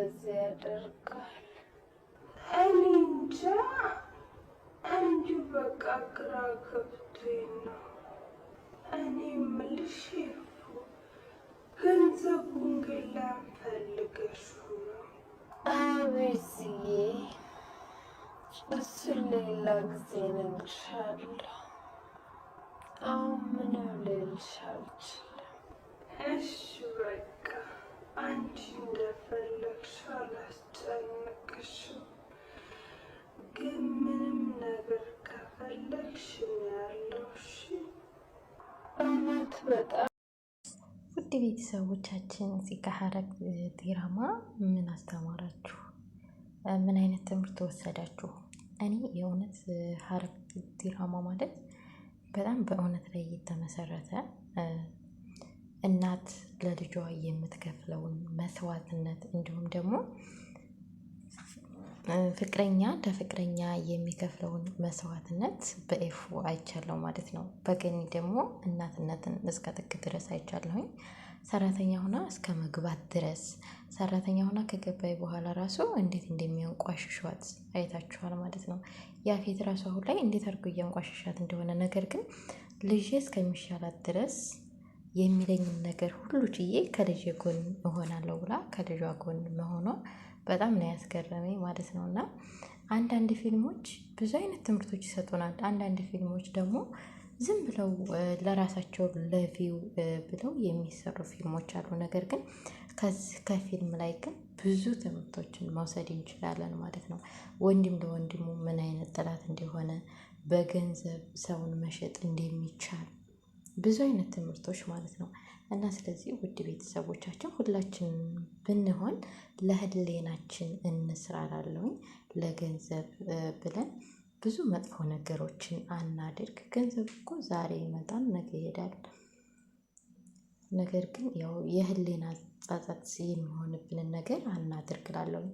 እንደዚህ ያደርጋል? እኔ እንጃ። እንጂ በቃ ግራ ገብቶኝ ነው። እኔ የምልሽ ገንዘቡን ግን ላንፈልገሽው ነው? አቤትዬ፣ እሱን ሌላ ጊዜ እነግርሻለሁ። አሁን ምንም ልልሽ አልችልም። እሺ በቃ አንቺ እንደፈለግሽ አላስጨንቅሽም። ግን ምንም ነገር ከፈለግሽ ነው ያለው። እሺ እውነት በጣም ውድ ቤተሰቦቻችን እዚህ ከሐረግ ድራማ ምን አስተማራችሁ? ምን አይነት ትምህርት ወሰዳችሁ? እኔ የእውነት ሐረግ ድራማ ማለት በጣም በእውነት ላይ የተመሰረተ እናት ለልጇ የምትከፍለውን መስዋዕትነት እንዲሁም ደግሞ ፍቅረኛ ለፍቅረኛ የሚከፍለውን መስዋዕትነት በኤፉ አይቻለሁ ማለት ነው። በገኒ ደግሞ እናትነትን እስከ ጥግ ድረስ አይቻለሁኝ። ሰራተኛ ሆና እስከ መግባት ድረስ ሰራተኛ ሆና ከገባይ በኋላ ራሱ እንዴት እንደሚያንቋሽሿት አይታችኋል ማለት ነው። ያፌት ራሱ አሁን ላይ እንዴት አድርጎ እያንቋሽሻት እንደሆነ፣ ነገር ግን ልጄ እስከሚሻላት ድረስ የሚለኝን ነገር ሁሉ ችዬ ከልጄ ጎን እሆናለሁ ብላ ከልጇ ጎን መሆኗ በጣም ነው ያስገረመኝ ማለት ነው። እና አንዳንድ ፊልሞች ብዙ አይነት ትምህርቶች ይሰጡናል። አንዳንድ ፊልሞች ደግሞ ዝም ብለው ለራሳቸው ለቪው ብለው የሚሰሩ ፊልሞች አሉ። ነገር ግን ከዚህ ከፊልም ላይ ግን ብዙ ትምህርቶችን መውሰድ እንችላለን ማለት ነው። ወንድም ለወንድሙ ምን አይነት ጠላት እንደሆነ፣ በገንዘብ ሰውን መሸጥ እንደሚቻል ብዙ አይነት ትምህርቶች ማለት ነው። እና ስለዚህ ውድ ቤተሰቦቻችን ሁላችን ብንሆን ለህሌናችን እንስራ እላለሁኝ። ለገንዘብ ብለን ብዙ መጥፎ ነገሮችን አናድርግ። ገንዘብ እኮ ዛሬ ይመጣል ነገ ይሄዳል። ነገር ግን ያው የህሌና ጸጸት የሚሆንብንን ነገር አናድርግ እላለሁኝ።